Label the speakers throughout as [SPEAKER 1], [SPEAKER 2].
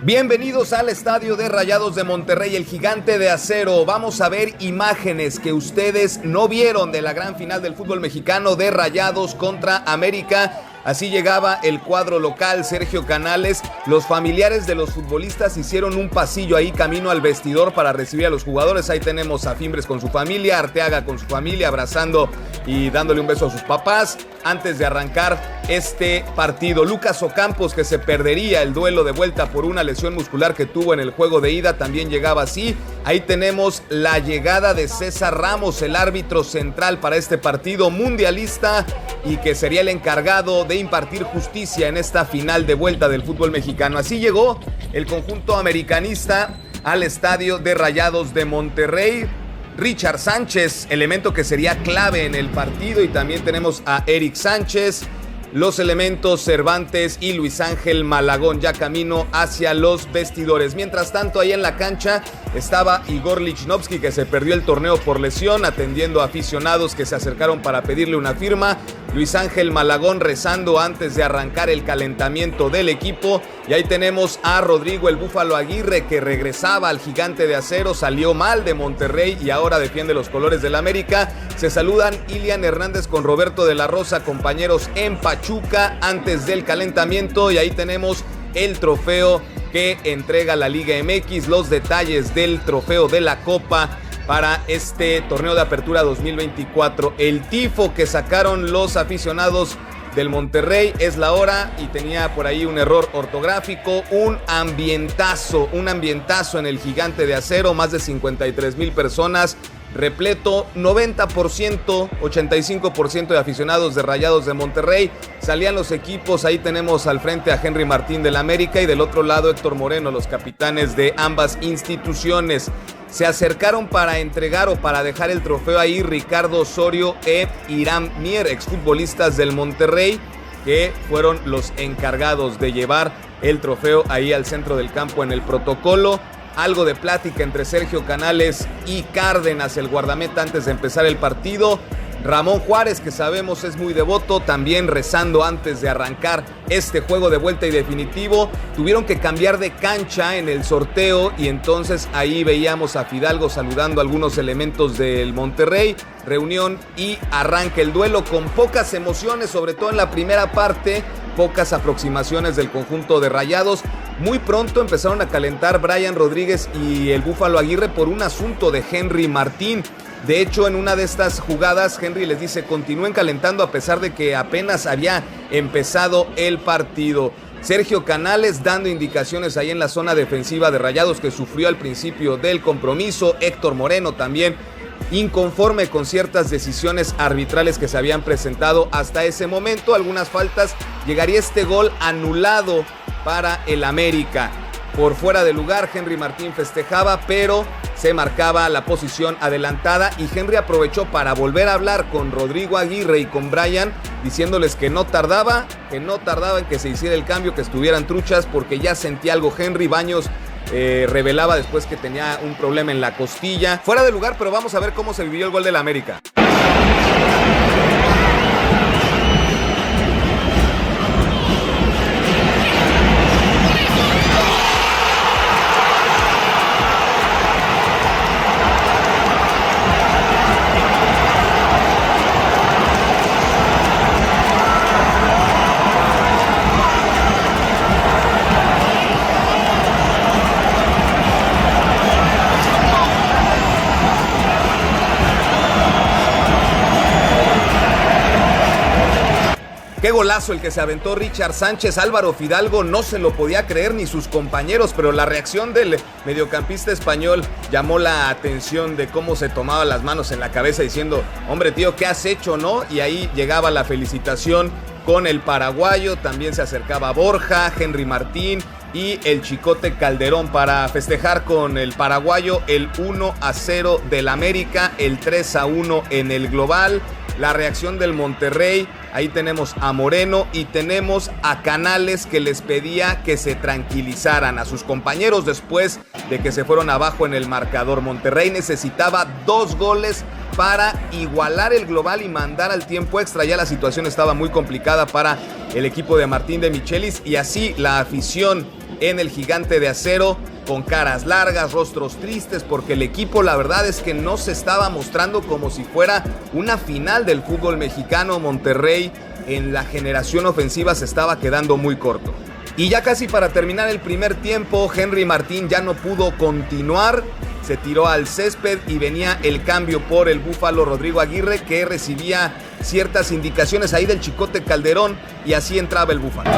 [SPEAKER 1] Bienvenidos al estadio de Rayados de Monterrey, el Gigante de Acero. Vamos a ver imágenes que ustedes no vieron de la gran final del fútbol mexicano de Rayados contra América. Así llegaba el cuadro local, Sergio Canales. Los familiares de los futbolistas hicieron un pasillo ahí camino al vestidor para recibir a los jugadores. Ahí tenemos a Fimbres con su familia, Arteaga con su familia, abrazando y dándole un beso a sus papás antes de arrancar este partido. Lucas Ocampos, que se perdería el duelo de vuelta por una lesión muscular que tuvo en el juego de ida, también llegaba así. Ahí tenemos la llegada de César Ramos, el árbitro central para este partido mundialista y que sería el encargado de impartir justicia en esta final de vuelta del fútbol mexicano. Así llegó el conjunto americanista al estadio de Rayados de Monterrey. Richard Sánchez, elemento que sería clave en el partido, y también tenemos a Eric Sánchez, los elementos Cervantes y Luis Ángel Malagón ya camino hacia los vestidores. Mientras tanto, ahí en la cancha estaba Igor Lichnowsky, que se perdió el torneo por lesión, atendiendo a aficionados que se acercaron para pedirle una firma. Luis Ángel Malagón rezando antes de arrancar el calentamiento del equipo. Y ahí tenemos a Rodrigo el Búfalo Aguirre, que regresaba al Gigante de Acero, salió mal de Monterrey y ahora defiende los colores del América. Se saludan Ilian Hernández con Roberto de la Rosa, compañeros en Pachuca antes del calentamiento. Y ahí tenemos el trofeo que entrega la Liga MX, los detalles del trofeo de la Copa para este torneo de apertura 2024. El tifo que sacaron los aficionados del Monterrey es la hora, y tenía por ahí un error ortográfico. Un ambientazo en el Gigante de Acero, más de 53,000 personas, repleto, 90%, 85% de aficionados de Rayados de Monterrey. Salían los equipos, ahí tenemos al frente a Henry Martín del América y del otro lado Héctor Moreno, los capitanes de ambas instituciones. Se acercaron para entregar o para dejar el trofeo ahí Ricardo Osorio e Irán Mier, exfutbolistas del Monterrey, que fueron los encargados de llevar el trofeo ahí al centro del campo en el protocolo. Algo de plática entre Sergio Canales y Cárdenas, el guardameta, antes de empezar el partido. Ramón Juárez, que sabemos es muy devoto, también rezando antes de arrancar este juego de vuelta y definitivo. Tuvieron que cambiar de cancha en el sorteo y entonces ahí veíamos a Fidalgo saludando a algunos elementos del Monterrey. Reunión y arranca el duelo con pocas emociones, sobre todo en la primera parte, pocas aproximaciones del conjunto de Rayados. Muy pronto empezaron a calentar Brian Rodríguez y el Búfalo Aguirre por un asunto de Henry Martín. De hecho, en una de estas jugadas, Henry les dice: continúen calentando a pesar de que apenas había empezado el partido. Sergio Canales dando indicaciones ahí en la zona defensiva de Rayados, que sufrió al principio del compromiso. Héctor Moreno también inconforme con ciertas decisiones arbitrales que se habían presentado hasta ese momento. Algunas faltas. Llegaría este gol anulado para el América. Por fuera de lugar, Henry Martín festejaba, pero se marcaba la posición adelantada y Henry aprovechó para volver a hablar con Rodrigo Aguirre y con Brian, diciéndoles que no tardaba en que se hiciera el cambio, que estuvieran truchas, porque ya sentía algo Henry. Baños revelaba después que tenía un problema en la costilla. Fuera de lugar, pero vamos a ver cómo se vivió el gol del América. Qué golazo el que se aventó Richard Sánchez. Álvaro Fidalgo no se lo podía creer ni sus compañeros, pero la reacción del mediocampista español llamó la atención, de cómo se tomaba las manos en la cabeza diciendo: hombre tío, ¿qué has hecho, no? Y ahí llegaba la felicitación con el paraguayo. También se acercaba Borja, Henry Martín y el Chicote Calderón para festejar con el paraguayo el 1-0 del América, el 3-1 en el global. La reacción del Monterrey, ahí tenemos a Moreno y tenemos a Canales, que les pedía que se tranquilizaran a sus compañeros después de que se fueron abajo en el marcador. Monterrey necesitaba 2 goles para igualar el global y mandar al tiempo extra. Ya la situación estaba muy complicada para el equipo de Martín de Michelis y así la afición en el Gigante de Acero con caras largas, rostros tristes, porque el equipo la verdad es que no se estaba mostrando como si fuera una final del fútbol mexicano. Monterrey en la generación ofensiva se estaba quedando muy corto. Y ya casi para terminar el primer tiempo, Henry Martín ya no pudo continuar, se tiró al césped y venía el cambio por el Búfalo Rodrigo Aguirre, que recibía ciertas indicaciones ahí del Chicote Calderón y así entraba el Búfalo.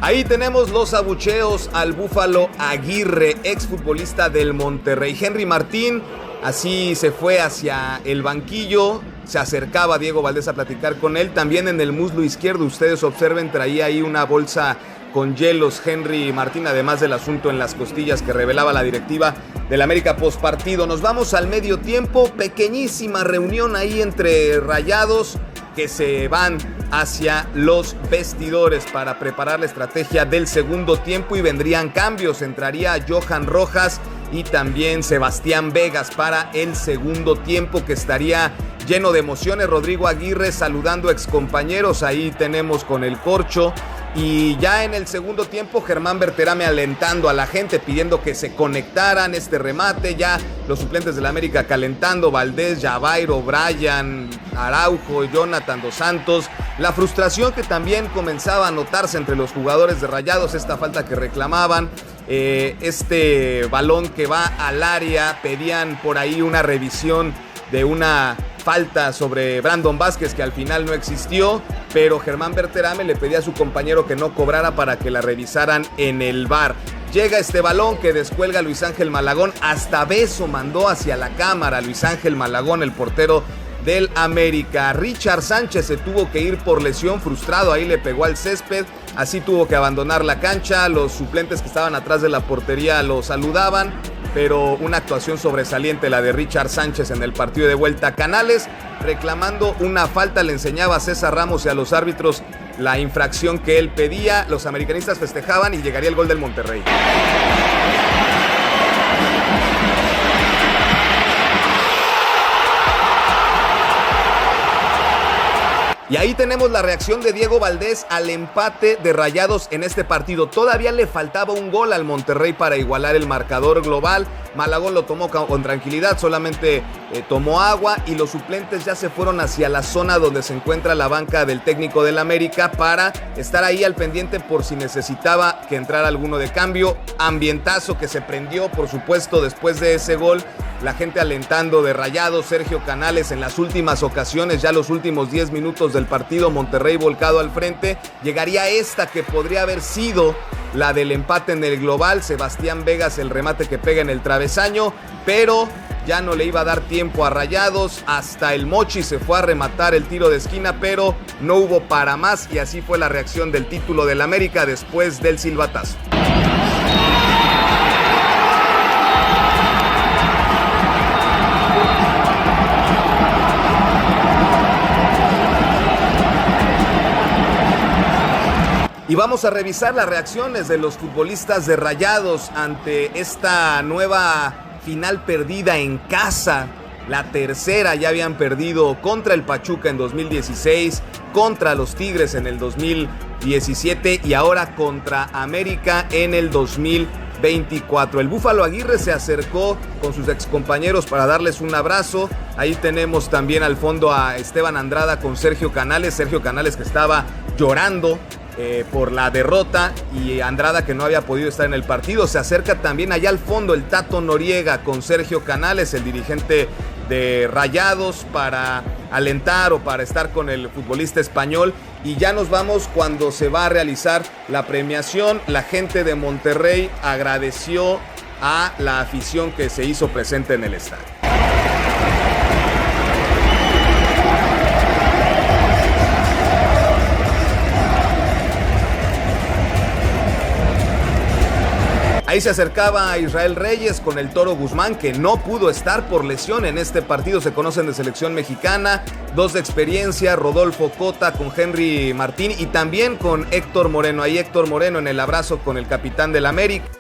[SPEAKER 1] Ahí tenemos los abucheos al Búfalo Aguirre, exfutbolista del Monterrey. Henry Martín así se fue hacia el banquillo, se acercaba a Diego Valdés a platicar con él. También en el muslo izquierdo, ustedes observen, traía ahí una bolsa con hielos Henry Martín, además del asunto en las costillas que revelaba la directiva del América postpartido. Nos vamos al medio tiempo, pequeñísima reunión ahí entre Rayados, que se van hacia los vestidores para preparar la estrategia del segundo tiempo y vendrían cambios. Entraría Johan Rojas y también Sebastián Vegas para el segundo tiempo, que estaría lleno de emociones. Rodrigo Aguirre saludando excompañeros, ahí tenemos con el Corcho. Y ya en el segundo tiempo, Germán Berterame alentando a la gente, pidiendo que se conectaran este remate. Ya los suplentes del América calentando, Valdés, Javairo, Brian, Araujo, Jonathan Dos Santos. La frustración que también comenzaba a notarse entre los jugadores de Rayados, esta falta que reclamaban, este balón que va al área, pedían por ahí una revisión de una falta sobre Brandon Vázquez que al final no existió, pero Germán Berterame le pedía a su compañero que no cobrara para que la revisaran en el VAR. Llega este balón que descuelga Luis Ángel Malagón, hasta beso mandó hacia la cámara Luis Ángel Malagón, el portero del América. Richard Sánchez se tuvo que ir por lesión, frustrado, ahí le pegó al césped, así tuvo que abandonar la cancha. Los suplentes que estaban atrás de la portería lo saludaban, pero una actuación sobresaliente la de Richard Sánchez en el partido de vuelta. Canales reclamando una falta, le enseñaba a César Ramos y a los árbitros la infracción que él pedía. Los americanistas festejaban y llegaría el gol del Monterrey. Y ahí tenemos la reacción de Diego Valdés al empate de Rayados en este partido. Todavía le faltaba un gol al Monterrey para igualar el marcador global. Malagón lo tomó con tranquilidad, solamente tomó agua y los suplentes ya se fueron hacia la zona donde se encuentra la banca del técnico del América para estar ahí al pendiente por si necesitaba que entrara alguno de cambio. Ambientazo que se prendió, por supuesto, después de ese gol. La gente alentando de Rayados, Sergio Canales en las últimas ocasiones, ya los últimos 10 minutos del partido, Monterrey volcado al frente. Llegaría esta que podría haber sido la del empate en el global. Sebastián Vegas, el remate que pega en el travesaño, pero ya no le iba a dar tiempo a Rayados. Hasta el Mochi se fue a rematar el tiro de esquina, pero no hubo para más y así fue la reacción del título del América después del silbatazo. Y vamos a revisar las reacciones de los futbolistas de Rayados ante esta nueva final perdida en casa. La tercera, ya habían perdido contra el Pachuca en 2016, contra los Tigres en el 2017 y ahora contra América en el 2024. El Búfalo Aguirre se acercó con sus excompañeros para darles un abrazo. Ahí tenemos también al fondo a Esteban Andrada con Sergio Canales que estaba llorando por la derrota, y Andrada que no había podido estar en el partido. Se acerca también allá al fondo el Tato Noriega con Sergio Canales, el dirigente de Rayados, para alentar o para estar con el futbolista español. Y ya nos vamos cuando se va a realizar la premiación. La gente de Monterrey agradeció a la afición que se hizo presente en el estadio. Ahí se acercaba a Israel Reyes con el Toro Guzmán, que no pudo estar por lesión en este partido. Se conocen de selección mexicana, 2 de experiencia, Rodolfo Cota con Henry Martín y también con Héctor Moreno. Ahí Héctor Moreno en el abrazo con el capitán del América.